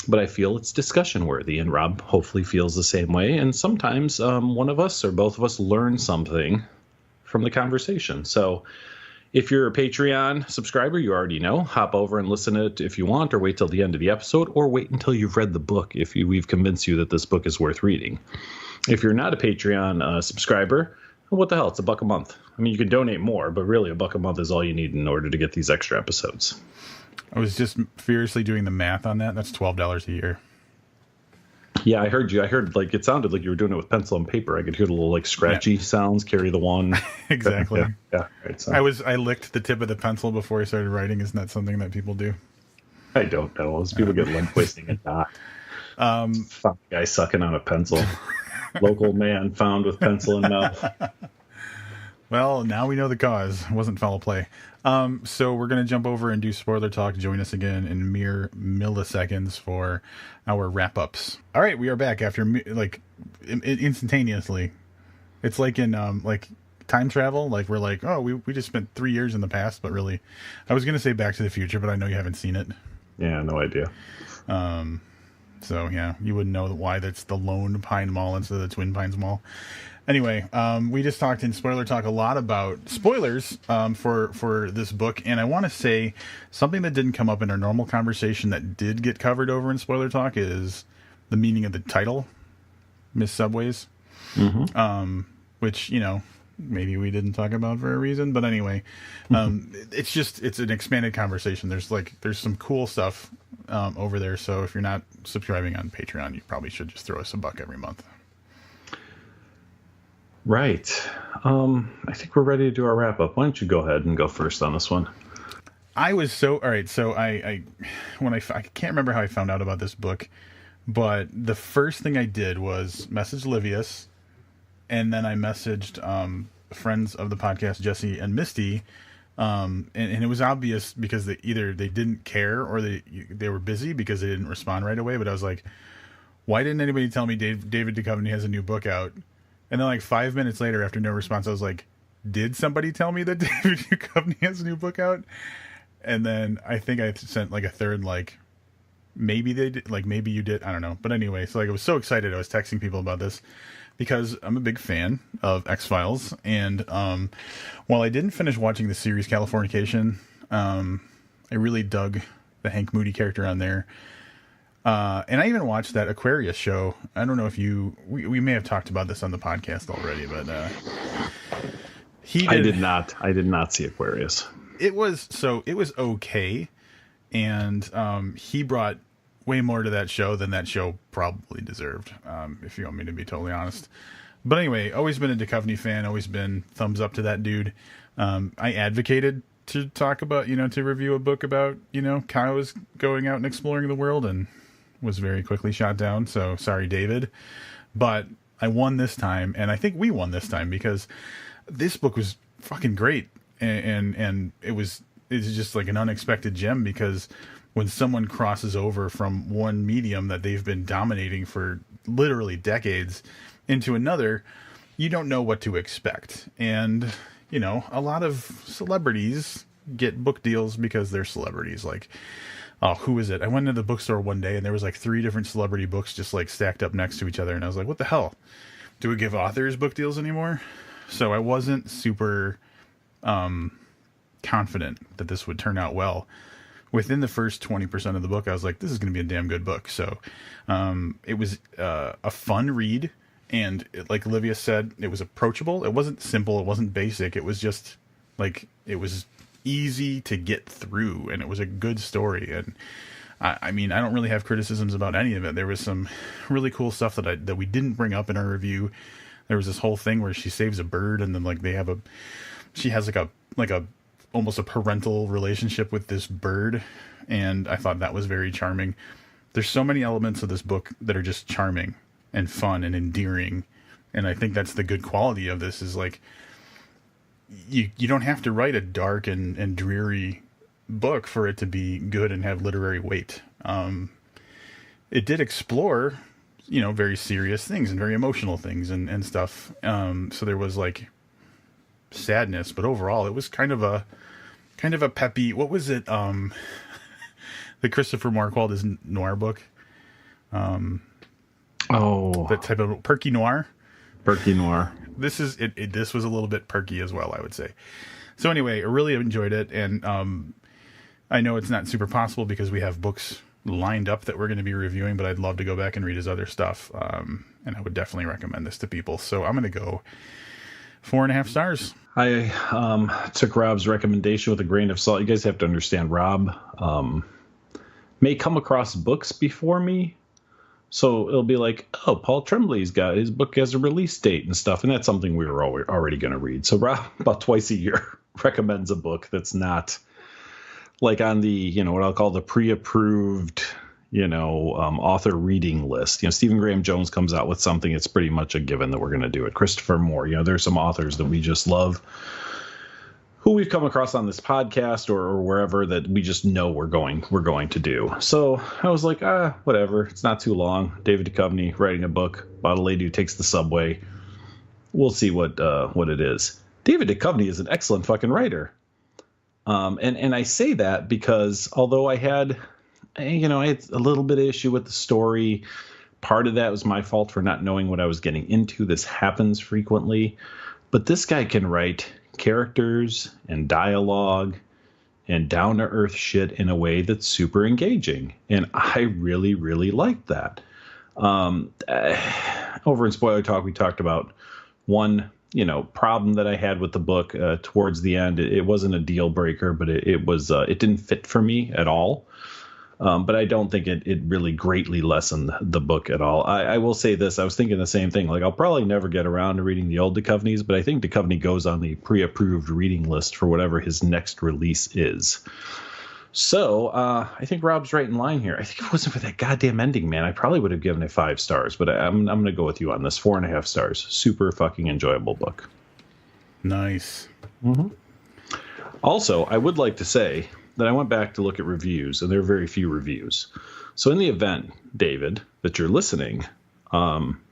But I feel it's discussion worthy, and Rob hopefully feels the same way. And sometimes one of us or both of us learn something from the conversation. So if you're a Patreon subscriber, you already know, hop over and listen to it if you want, or wait till the end of the episode, or wait until you've read the book if we've convinced you that this book is worth reading. If you're not a Patreon subscriber, what the hell? It's $1 a month. I mean, you can donate more, but really $1 a month is all you need in order to get these extra episodes. I was just furiously doing the math on that. That's $12 a year. Yeah, I heard you. I heard it sounded like you were doing it with pencil and paper. I could hear the little scratchy sounds, carry the one. Exactly. Yeah. Right, so. I licked the tip of the pencil before I started writing. Isn't that something that people do? I don't know. Those people get limp twisting and not. Guy sucking on a pencil. Local man found with pencil in mouth. Well, now we know the cause. It wasn't foul play. So we're going to jump over and do spoiler talk. Join us again in mere milliseconds for our wrap-ups. All right, we are back after instantaneously. It's like in time travel. We're we just spent 3 years in the past, but really, I was going to say Back to the Future, but I know you haven't seen it. Yeah, no idea. So yeah, you wouldn't know why that's the Lone Pine Mall instead of the Twin Pines Mall. Anyway, we just talked in spoiler talk a lot about spoilers for this book, and I want to say something that didn't come up in our normal conversation that did get covered over in spoiler talk is the meaning of the title, Miss Subways, which maybe we didn't talk about for a reason, but anyway, it's an expanded conversation. There's some cool stuff over there, so if you're not subscribing on Patreon, you probably should just throw us $1 every month. Right. I think we're ready to do our wrap up. Why don't you go ahead and go first on this one? I was so all right. So I when I can't remember how I found out about this book, but the first thing I did was message Livius, and then I messaged friends of the podcast, Jesse and Misty, and it was obvious because either they didn't care or they were busy because they didn't respond right away. But I was like, why didn't anybody tell me David Duchovny has a new book out? And then like 5 minutes later, after no response, I was like, did somebody tell me that David Duchovny has a new book out? And then I think I sent like a third, like, maybe they did, like, maybe you did. I don't know. But anyway, so like I was so excited. I was texting people about this because I'm a big fan of X-Files. And while I didn't finish watching the series Californication, I really dug the Hank Moody character on there. And I even watched that Aquarius show. I don't know if we may have talked about this on the podcast already, but I did not see Aquarius. It was okay. And he brought way more to that show than that show probably deserved, if you want me to be totally honest. But anyway, always been a Duchovny fan, always been thumbs up to that dude. I advocated to talk about, to review a book about, cows going out and exploring the world, and was very quickly shot down. So sorry, David. But I won this time, and I think we won this time because this book was fucking great. And it's just like an unexpected gem, because when someone crosses over from one medium that they've been dominating for literally decades into another, you don't know what to expect. And, a lot of celebrities get book deals because they're celebrities. Like, oh, who is it? I went into the bookstore one day and there was like 3 different celebrity books just like stacked up next to each other. And I was like, what the hell? Do we give authors book deals anymore? So I wasn't super confident that this would turn out well. Within the first 20% of the book, I was like, this is going to be a damn good book. So it was a fun read. And like Olivia said, it was approachable. It wasn't simple. It wasn't basic. It was just like, it was easy to get through, and it was a good story. And I mean, I don't really have criticisms about any of it. There was some really cool stuff that we didn't bring up in our review. There was this whole thing where she saves a bird, and then like she has like a almost a parental relationship with this bird, and I thought that was very charming. There's so many elements of this book that are just charming and fun and endearing, and I think that's the good quality of this, is like you don't have to write a dark and dreary book for it to be good and have literary weight. It did explore, very serious things and very emotional things and stuff. So there was like sadness, but overall it was kind of a peppy, what was it? The Christopher Marquardt noir book. That type of perky noir. Perky noir. This was a little bit perky as well, I would say. So anyway, I really enjoyed it, and I know it's not super possible because we have books lined up that we're going to be reviewing, but I'd love to go back and read his other stuff, and I would definitely recommend this to people. So I'm going to go 4.5 stars. I took Rob's recommendation with a grain of salt. You guys have to understand, Rob may come across books before me. So it'll be like, oh, Paul Tremblay's got his book has a release date and stuff. And that's something we were already going to read. So Rob, about twice a year, recommends a book that's not like on the, what I'll call the pre-approved, author reading list. Stephen Graham Jones comes out with something. It's pretty much a given that we're going to do it. Christopher Moore, there's some authors that we just love, who we've come across on this podcast or wherever, that we just know we're going to do. So I was like, whatever. It's not too long. David Duchovny writing a book about a lady who takes the subway. We'll see what it is. David Duchovny is an excellent fucking writer. And I say that because although I had a little bit of issue with the story, part of that was my fault for not knowing what I was getting into. This happens frequently, but this guy can write characters and dialogue and down-to-earth shit in a way that's super engaging, and I really, really liked that. Over in Spoiler Talk, we talked about one problem that I had with the book towards the end. It wasn't a deal breaker, but it didn't fit for me at all. But I don't think it really greatly lessened the book at all. I will say this. I was thinking the same thing. Like, I'll probably never get around to reading the old Duchovnys, but I think Duchovny goes on the pre-approved reading list for whatever his next release is. So I think Rob's right in line here. I think if it wasn't for that goddamn ending, man, I probably would have given it 5 stars. But I'm going to go with you on this. 4.5 stars. Super fucking enjoyable book. Nice. Mm-hmm. Also, I would like to say that I went back to look at reviews, and there are very few reviews. So in the event, David, that you're listening,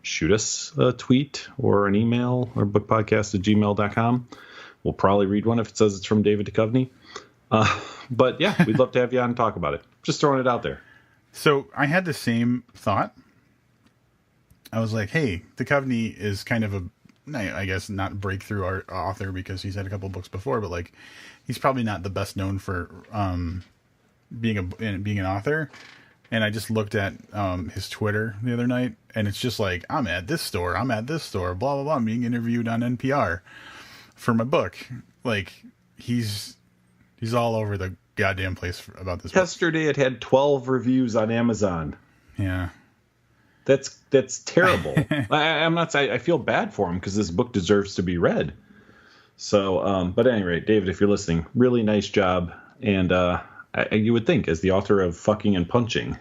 shoot us a tweet or an email or bookpodcast@gmail.com. We'll probably read one if it says it's from David Duchovny. But yeah, we'd love to have you on and talk about it. Just throwing it out there. So I had the same thought. I was like, hey, Duchovny is kind of a, I guess, not breakthrough art author because he's had a couple books before, but like, he's probably not the best known for being an author. And I just looked at his Twitter the other night, and it's just like, I'm at this store, blah, blah, blah. I'm being interviewed on NPR for my book. Like, he's all over the goddamn place about this Yesterday book. It had 12 reviews on Amazon. Yeah. That's terrible. I'm not saying I feel bad for him because this book deserves to be read. So, but at any rate, David, if you're listening, really nice job. And you would think, as the author of Fucking and Punching,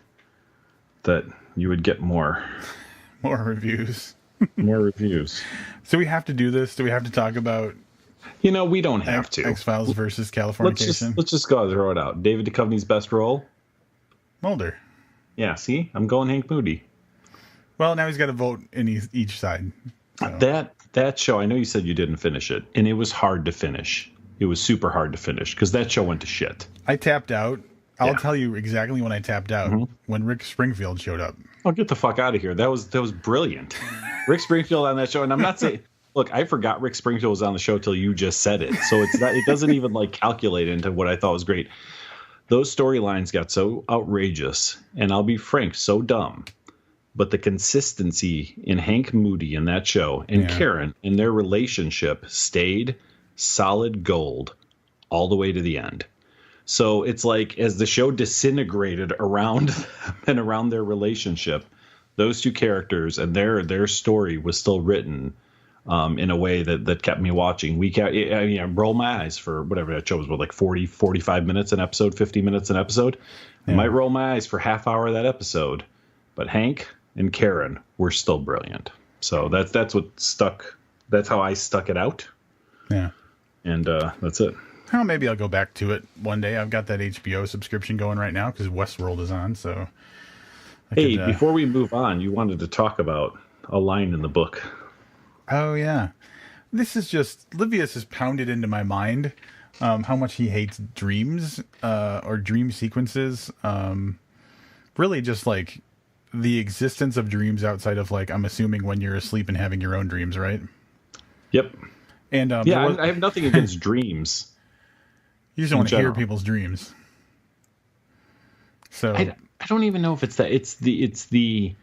that you would get more reviews. More reviews. So we have to do this. Do we have to talk about? We don't have to. X-Files versus Californication. Let's just go throw it out. David Duchovny's best role? Mulder. Yeah, see? I'm going Hank Moody. Well, now he's got to vote in each side. So. That show, I know you said you didn't finish it, and it was hard to finish. It was super hard to finish because that show went to shit. I tapped out. I'll tell you exactly when I tapped out. Mm-hmm. When Rick Springfield showed up. Oh, get the fuck out of here. That was brilliant. Rick Springfield on that show, and I'm not saying... Look, I forgot Rick Springfield was on the show till you just said it. So it doesn't even like calculate into what I thought was great. Those storylines got so outrageous, and I'll be frank, so dumb. But the consistency in Hank Moody in that show and Karen in their relationship stayed solid gold all the way to the end. So it's like as the show disintegrated around them and around their relationship, those two characters and their story was still written in a way that kept me watching. I roll my eyes for whatever that show was, like 40, 45 minutes an episode, 50 minutes an episode. I might roll my eyes for half hour of that episode, but Hank and Karen were still brilliant. So that's what stuck. That's how I stuck it out. Yeah. And that's it. Well, maybe I'll go back to it one day. I've got that HBO subscription going right now because Westworld is on. So, before we move on, you wanted to talk about a line in the book. Oh, yeah. This is just... Livius has pounded into my mind how much he hates dreams or dream sequences. Really just like the existence of dreams outside of like, I'm assuming when you're asleep and having your own dreams, right? Yep. And I have nothing against dreams. You just don't want to hear people's dreams. So I don't even know if it's that. It's the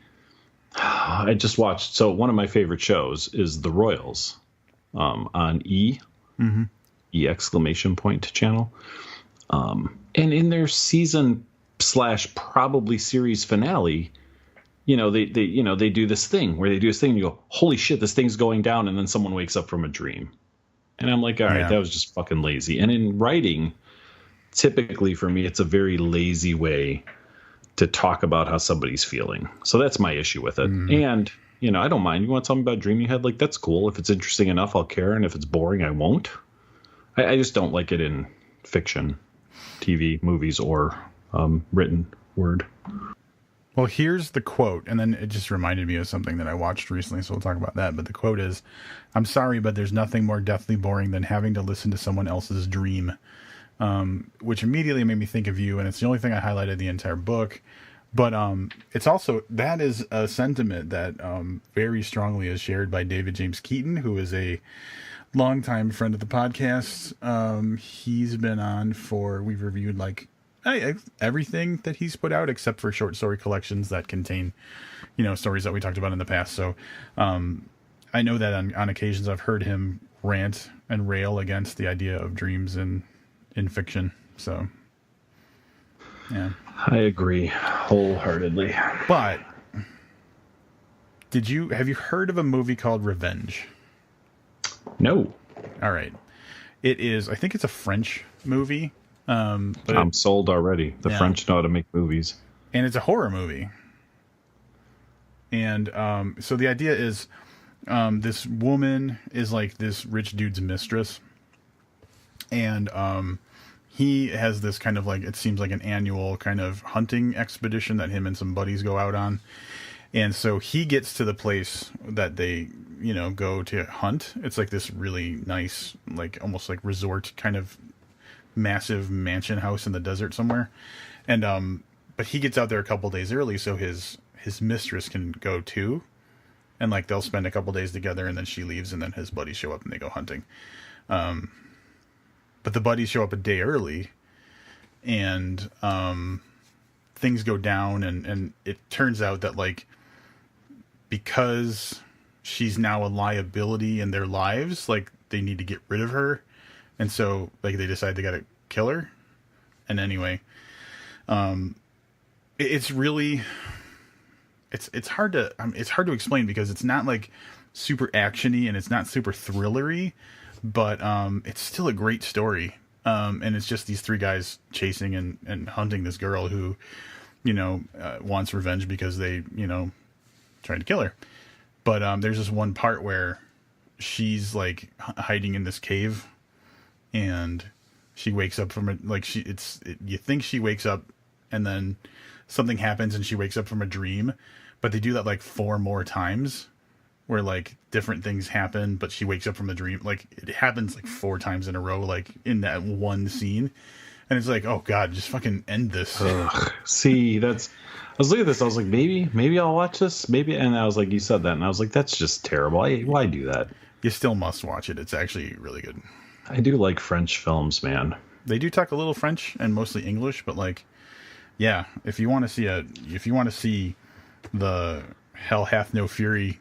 I just watched. So one of my favorite shows is The Royals on E exclamation point channel. And in their season / probably series finale, they do this thing where they do this thing and you go, holy shit, this thing's going down. And then someone wakes up from a dream. And I'm like, all right, that was just fucking lazy. And in writing, typically for me, it's a very lazy way to talk about how somebody's feeling. So that's my issue with it. And, I don't mind. You want to tell me about a dream you had? Like, that's cool. If it's interesting enough, I'll care. And if it's boring, I won't. I just don't like it in fiction, TV, movies, or written word. Well, here's the quote, and then it just reminded me of something that I watched recently, so we'll talk about that. But the quote is, "I'm sorry, but there's nothing more deathly boring than having to listen to someone else's dream," which immediately made me think of you, and it's the only thing I highlighted the entire book. But it's also, that is a sentiment that very strongly is shared by David James Keaton, who is a longtime friend of the podcast. He's been on we've reviewed like everything that he's put out except for short story collections that contain, stories that we talked about in the past. So I know that on occasions I've heard him rant and rail against the idea of dreams in fiction. So Yeah. I agree wholeheartedly. But have you heard of a movie called Revenge? No. All right. It is, I think it's a French movie. But I'm sold already. The French know how to make movies. And it's a horror movie. And so the idea is this woman is like this rich dude's mistress. And he has this kind of like, it seems like an annual kind of hunting expedition that him and some buddies go out on. And so he gets to the place that they, go to hunt. It's like this really nice, like almost like resort kind of massive mansion house in the desert somewhere. And but he gets out there a couple days early so his mistress can go too. And like they'll spend a couple days together, and then she leaves, and then his buddies show up and they go hunting. But the buddies show up a day early, and things go down, and it turns out that like because she's now a liability in their lives, like they need to get rid of her, and so like they decide they gotta kill her. And anyway, it's really it's hard to explain because it's not like super actiony and it's not super thrillery, but it's still a great story. And it's just these three guys chasing and hunting this girl who, wants revenge because they, tried to kill her. But there's this one part where she's like hiding in this cave, and she wakes up from it. Like you think she wakes up, and then something happens, and she wakes up from a dream. But they do that like 4 more times, where like different things happen, but she wakes up from the dream. Like it happens like 4 times in a row, like in that one scene. And it's like, oh God, just fucking end this. Ugh. See, I was looking at this. I was like, maybe I'll watch this. Maybe. And I was like, you said that. And I was like, that's just terrible. Why do that? You still must watch it. It's actually really good. I do like French films, man. They do talk a little French and mostly English, but like, yeah, if you want to see the Hell Hath No Fury,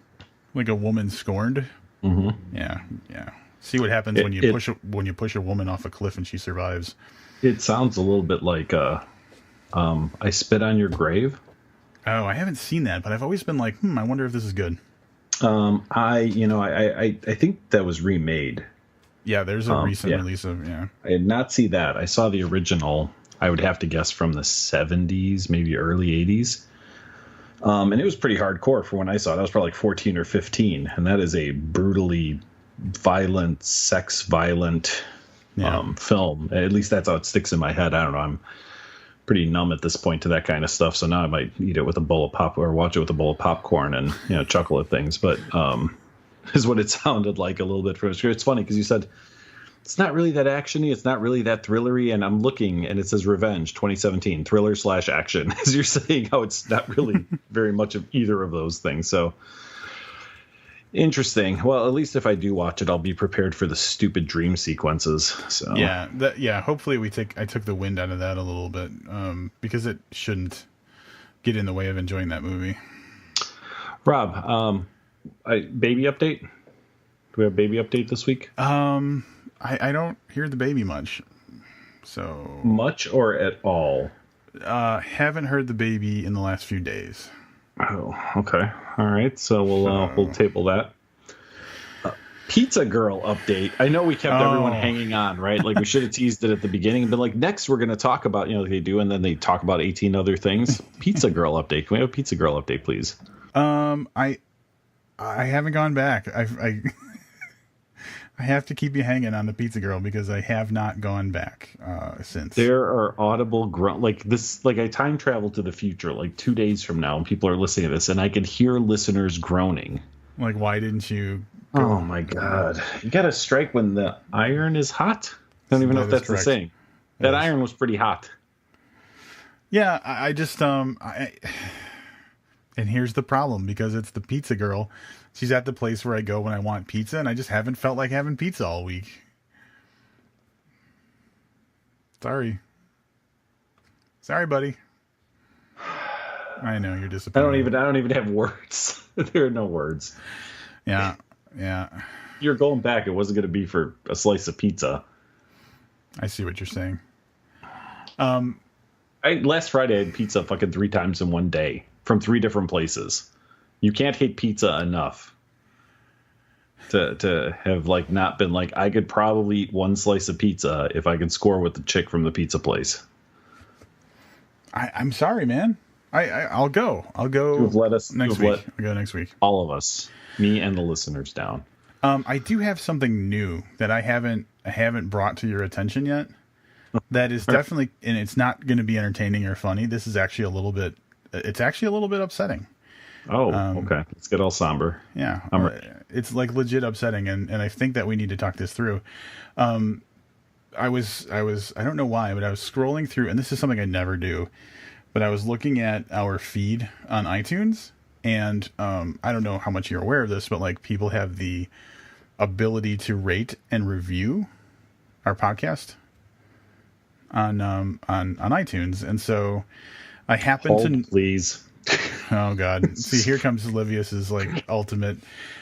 like a woman scorned. Mm-hmm. Yeah. See what happens when you push a woman off a cliff and she survives. It sounds a little bit like I Spit on Your Grave. Oh, I haven't seen that, but I've always been like, I wonder if this is good. I think that was remade. Yeah, there's a recent release of, I did not see that. I saw the original, I would have to guess from the 70s, maybe early 80s. And it was pretty hardcore for when I saw it. I was probably like 14 or 15. And that is a brutally violent, sex-violent film. At least that's how it sticks in my head. I don't know. I'm pretty numb at this point to that kind of stuff. So now I might eat it with a bowl of pop or watch it with a bowl of popcorn and, chuckle at things. But is what it sounded like a little bit for us. It's funny because you said it's not really that actiony. It's not really that thrillery. And I'm looking and it says Revenge 2017 thriller/action, as you're saying how it's not really very much of either of those things. So interesting. Well, at least if I do watch it, I'll be prepared for the stupid dream sequences. So hopefully I took the wind out of that a little bit, because it shouldn't get in the way of enjoying that movie. Rob, baby update. Do we have a baby update this week? I don't hear the baby much. So much or at all? Haven't heard the baby in the last few days. Oh, okay. All right. So we'll table that. Pizza Girl update. I know we kept everyone hanging on, right? Like we should have teased it at the beginning, but like next we're going to talk about, they do, and then they talk about 18 other things. Pizza Girl update. Can we have a Pizza Girl update, please? I haven't gone back. I have to keep you hanging on the Pizza Girl because I have not gone back since. There are audible grunt like this. Like I time traveled to the future, like 2 days from now, and people are listening to this, and I can hear listeners groaning. Like, why didn't you? Oh my God! You got to strike when the iron is hot. I don't even know if that's the saying. That iron was pretty hot. Yeah, I just and here's the problem, because it's the Pizza Girl. She's at the place where I go when I want pizza, and I just haven't felt like having pizza all week. Sorry, buddy. I know you're disappointed. I don't even have words. There are no words. Yeah. You're going back. It wasn't going to be for a slice of pizza. I see what you're saying. Last Friday I had pizza fucking 3 times in one day from 3 different places. You can't hate pizza enough to have like not been like, I could probably eat 1 slice of pizza if I could score with the chick from the pizza place. I'm sorry, man. I'll go. You've let us next week. I'll go next week. All of us, me and the listeners, down. I do have something new that I haven't brought to your attention yet. That is definitely, and it's not going to be entertaining or funny. This is actually a little bit upsetting. Oh, okay. Let's get all somber. Yeah, it's like legit upsetting, and I think that we need to talk this through. I don't know why, but I was scrolling through, and this is something I never do, but I was looking at our feed on iTunes, and I don't know how much you're aware of this, but like people have the ability to rate and review our podcast on iTunes, and so I happened to please. Oh God! See, here comes Livius's like ultimate.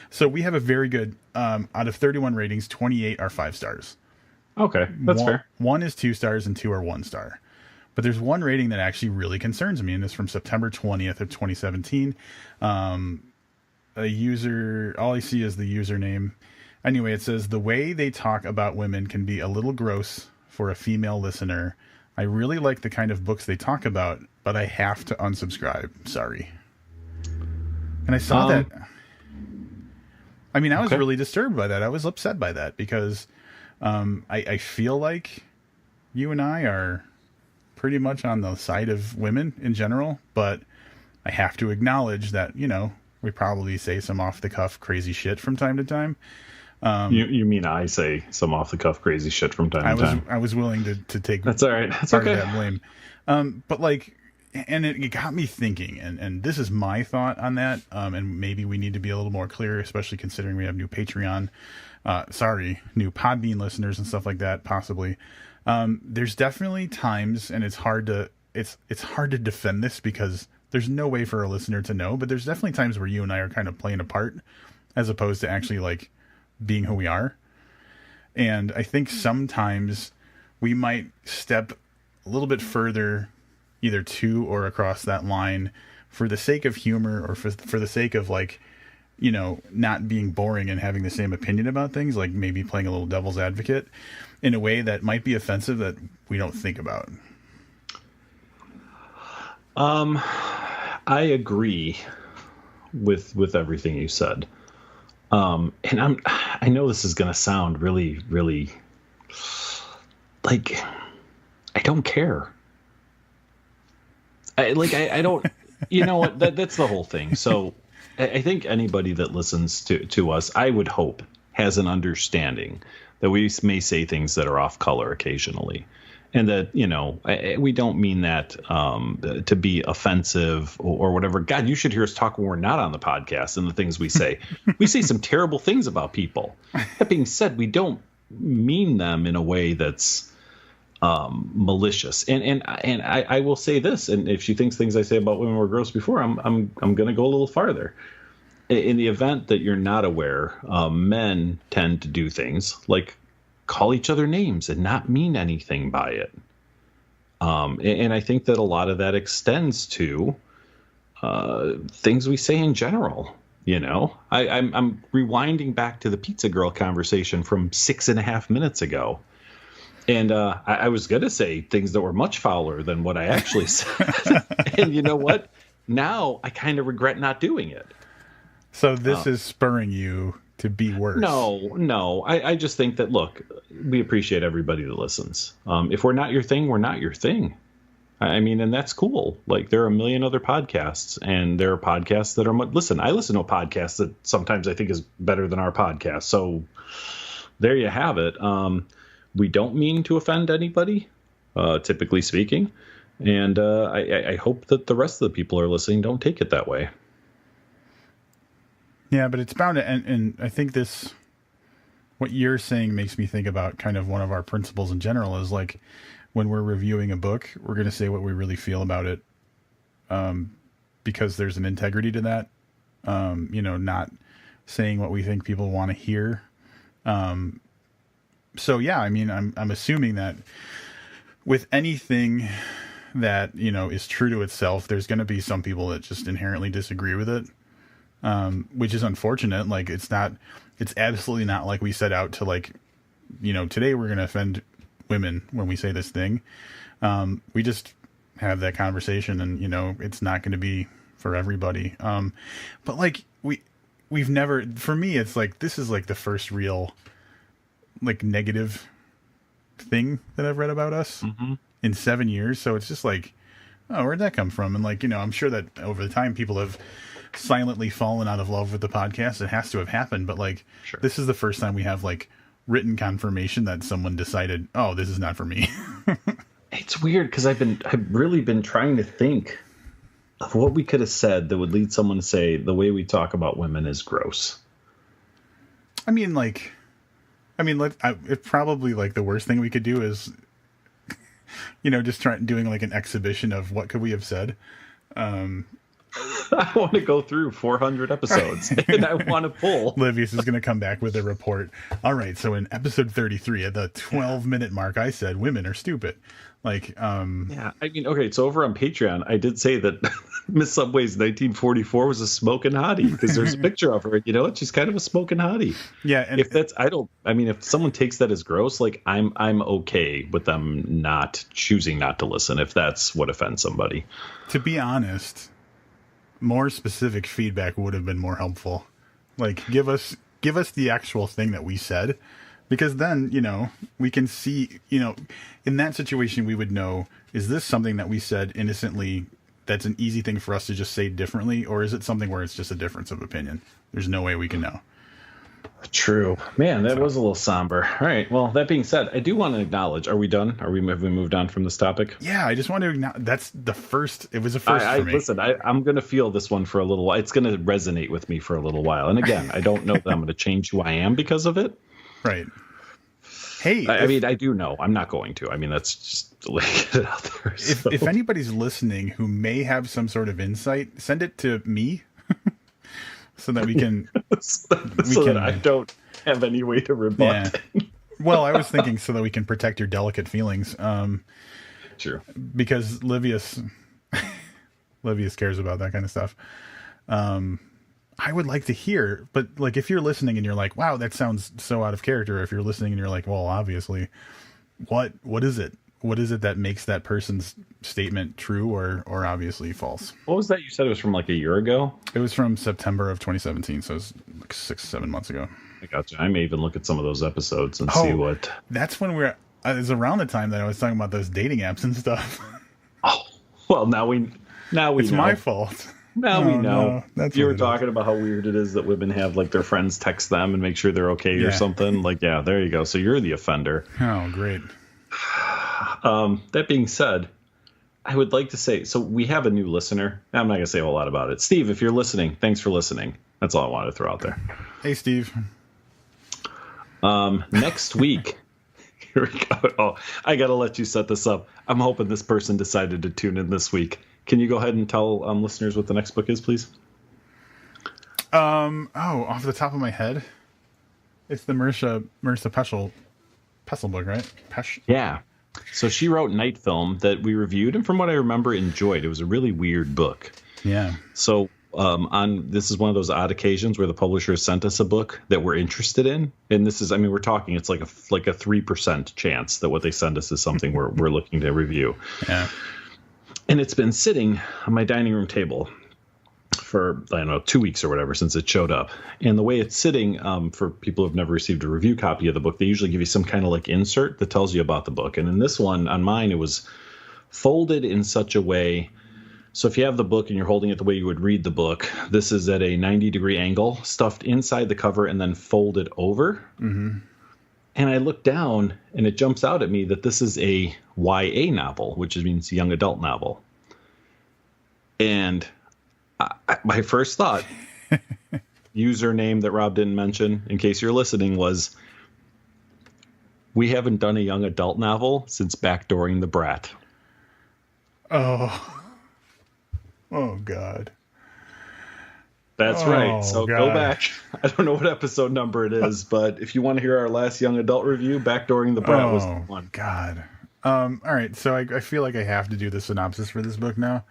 So we have a very good out of 31 ratings, 28 are 5 stars. Okay, that's fair. 1 is 2 stars and 2 are 1 star. But there's one rating that actually really concerns me, and it's from September 20th of 2017. A user, all I see is the username. Anyway, it says, the way they talk about women can be a little gross for a female listener. I really like the kind of books they talk about, but I have to unsubscribe. Sorry. And I saw that. I mean, I was really disturbed by that. I was upset by that because I feel like you and I are pretty much on the side of women in general, but I have to acknowledge that, you know, we probably say some off-the-cuff crazy shit from time to time. You mean I say some off-the-cuff crazy shit from time to time? I was willing to take that's all right. That's part okay. of that blame. But like, and it got me thinking, and this is my thought on that. And maybe we need to be a little more clear, especially considering we have new Patreon, new Podbean listeners and stuff like that, possibly. There's definitely times, and it's hard to defend this because there's no way for a listener to know, but there's definitely times where you and I are kind of playing a part as opposed to actually like being who we are. And I think sometimes we might step a little bit further either to or across that line for the sake of humor or for the sake of like, you know, not being boring and having the same opinion about things, like maybe playing a little devil's advocate in a way that might be offensive that we don't think about. I agree with everything you said. And I know this is going to sound really, really like I don't care. I don't, you know what, that's the whole thing. So I think anybody that listens to us, I would hope, has an understanding that we may say things that are off color occasionally. And that, you know, we don't mean that to be offensive or whatever. God, you should hear us talk when we're not on the podcast and the things we say. We say some terrible things about people. That being said, we don't mean them in a way that's malicious. And I will say this, and if she thinks things I say about women were gross before, I'm going to go a little farther. In the event that you're not aware, men tend to do things like call each other names and not mean anything by it. And I think that a lot of that extends to things we say in general. You know, I'm rewinding back to the pizza girl conversation from 6.5 minutes ago. And I was going to say things that were much fouler than what I actually said. And you know what? Now I kind of regret not doing it. So this is spurring you to be worse. No. I just think that, look, we appreciate everybody that listens. If we're not your thing, we're not your thing. I mean, and that's cool. Like, there are a million other podcasts, and there are podcasts that are listen, I listen to a podcast that sometimes I think is better than our podcast. So there you have it. We don't mean to offend anybody, typically speaking. And I hope that the rest of the people who are listening don't take it that way. Yeah, but it's bound to, and I think what you're saying makes me think about kind of one of our principles in general is like when we're reviewing a book, we're going to say what we really feel about it, because there's an integrity to that, you know, not saying what we think people want to hear. So yeah, I mean, I'm assuming that with anything that, is true to itself, there's going to be some people that just inherently disagree with it, which is unfortunate. Like, it's absolutely not like we set out to, like, today we're going to offend women when we say this thing. We just have that conversation, and, it's not going to be for everybody. But like, we've never, for me, it's like, this is like the first real, like, negative thing that I've read about us in 7 years. So it's just like, oh, where'd that come from? And like, I'm sure that over the time people have silently fallen out of love with the podcast. It has to have happened, but like, Sure. This is the first time we have like written confirmation that someone decided, oh, this is not for me. It's weird because I've really been trying to think of what we could have said that would lead someone to say the way we talk about women is gross. It's probably like the worst thing we could do is, just doing like an exhibition of what could we have said. I want to go through 400 episodes and I want to pull. Livius is going to come back with a report. All right. So in episode 33 at the 12-minute mark, I said women are stupid. Like, yeah, okay. So over on Patreon, I did say that Miss Subway's 1944 was a smoking hottie because there's a picture of her. She's kind of a smoking hottie. Yeah. And if someone takes that as gross, like I'm okay with them not choosing not to listen if that's what offends somebody. To be honest, more specific feedback would have been more helpful. Like, give us the actual thing that we said, because then, we can see, in that situation, we would know, is this something that we said innocently that's an easy thing for us to just say differently, or is it something where it's just a difference of opinion? There's no way we can know. True. Man, that was a little somber. All right. Well, that being said, I do want to acknowledge, are we done? Have we moved on from this topic? Yeah, I just want to acknowledge, that's the first, it was a first for me. Listen, I'm going to feel this one for a little while. It's going to resonate with me for a little while. And again, I don't know that I'm going to change who I am because of it. Right. Hey, I do know. I'm not going to. That's just to get it out there. So. If anybody's listening who may have some sort of insight, send it to me so that we can. That I don't have any way to rebut. Yeah. Well, I was thinking so that we can protect your delicate feelings. True. Because Livius cares about that kind of stuff. I would like to hear, but like, if you're listening and you're like, wow, that sounds so out of character. Or if you're listening and you're like, well, obviously, what is it? What is it that makes that person's statement true or obviously false? What was that? You said it was from like a year ago? It was from September of 2017. So it was like 6-7 months ago. I gotcha. I may even look at some of those episodes and see what. That's when it was around the time that I was talking about those dating apps and stuff. Oh, well, now we it's know. My fault. Now we know. No, you were talking about how weird it is that women have like their friends text them and make sure they're okay or something. Like, yeah, there you go. So you're the offender. Oh, great. That being said, I would like to say, so we have a new listener. I'm not going to say a whole lot about it. Steve, if you're listening, thanks for listening. That's all I wanted to throw out there. Hey, Steve. Next week. Here we go. Oh, I got to let you set this up. I'm hoping this person decided to tune in this week. Can you go ahead and tell listeners what the next book is, please? Off the top of my head, it's the Marisha Pessl book, right? Yeah. So she wrote Night Film that we reviewed, and from what I remember, enjoyed. It was a really weird book. Yeah. So this is one of those odd occasions where the publisher sent us a book that we're interested in, and this is, we're talking, it's like a 3% chance that what they send us is something we're looking to review. Yeah. And it's been sitting on my dining room table for, 2 weeks or whatever since it showed up. And the way it's sitting, for people who've never received a review copy of the book, they usually give you some kind of like insert that tells you about the book. And in this one, on mine, it was folded in such a way. So if you have the book and you're holding it the way you would read the book, this is at a 90-degree angle, stuffed inside the cover and then folded over. Mm-hmm. And I look down and it jumps out at me that this is a YA novel, which means young adult novel. And my first thought, username that Rob didn't mention, in case you're listening, was we haven't done a young adult novel since Backdooring the Brat. Oh God. That's right. So God. Go back. I don't know what episode number it is, but if you want to hear our last young adult review, Backdooring the Brat was the one. God. All right, so I feel like I have to do the synopsis for this book now.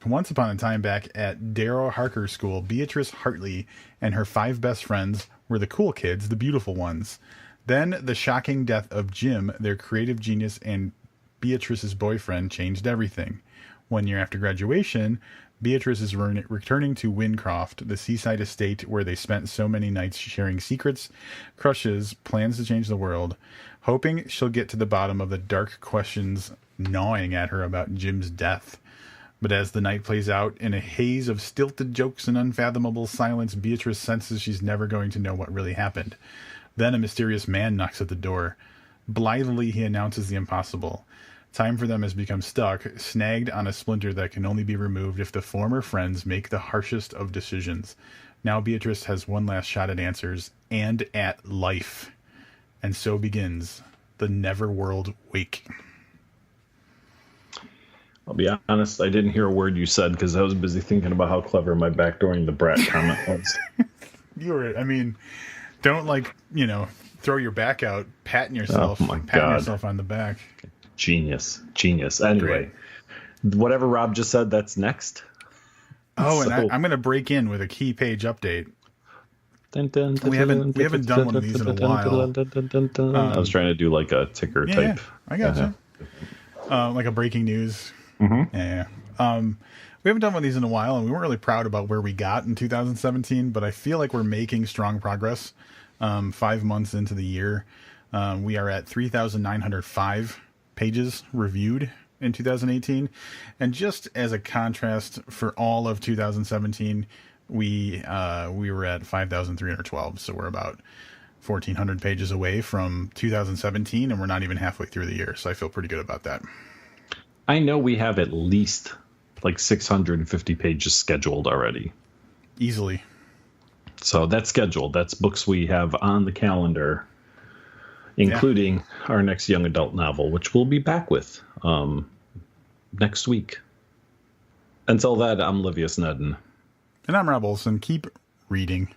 Once upon a time back at Darrow Harker School, Beatrice Hartley and her 5 best friends were the cool kids, the beautiful ones. Then the shocking death of Jim, their creative genius and Beatrice's boyfriend, changed everything. 1 year after graduation, Beatrice is returning to Wincroft, the seaside estate where they spent so many nights sharing secrets, crushes, plans to change the world, hoping she'll get to the bottom of the dark questions gnawing at her about Jim's death. But as the night plays out, in a haze of stilted jokes and unfathomable silence, Beatrice senses she's never going to know what really happened. Then a mysterious man knocks at the door. Blithely, he announces the impossible. Time for them has become stuck, snagged on a splinter that can only be removed if the former friends make the harshest of decisions. Now Beatrice has one last shot at answers, and at life. And so begins the Neverworld Wake. I'll be honest, I didn't hear a word you said because I was busy thinking about how clever my backdooring the brat comment was. You were, I mean, don't throw your back out, patting yourself on the back. Genius. Anyway, whatever Rob just said, that's next. Oh, and I'm going to break in with a key page update. We haven't done one of these in a while. I was trying to do like a ticker type. Yeah, I got you. Like a breaking news. Mm-hmm. Yeah. We haven't done one of these in a while, and we weren't really proud about where we got in 2017, but I feel like we're making strong progress. 5 months into the year, we are at 3,905 pages reviewed in 2018. And just as a contrast, for all of 2017, we were at 5,312. So we're about 1,400 pages away from 2017, and we're not even halfway through the year. So I feel pretty good about that. I know we have at least like 650 pages scheduled already. Easily. So that's scheduled. That's books we have on the calendar, including our next young adult novel, which we'll be back with next week. Until then, I'm Livius Nedden. And I'm Rob Olson. Keep reading.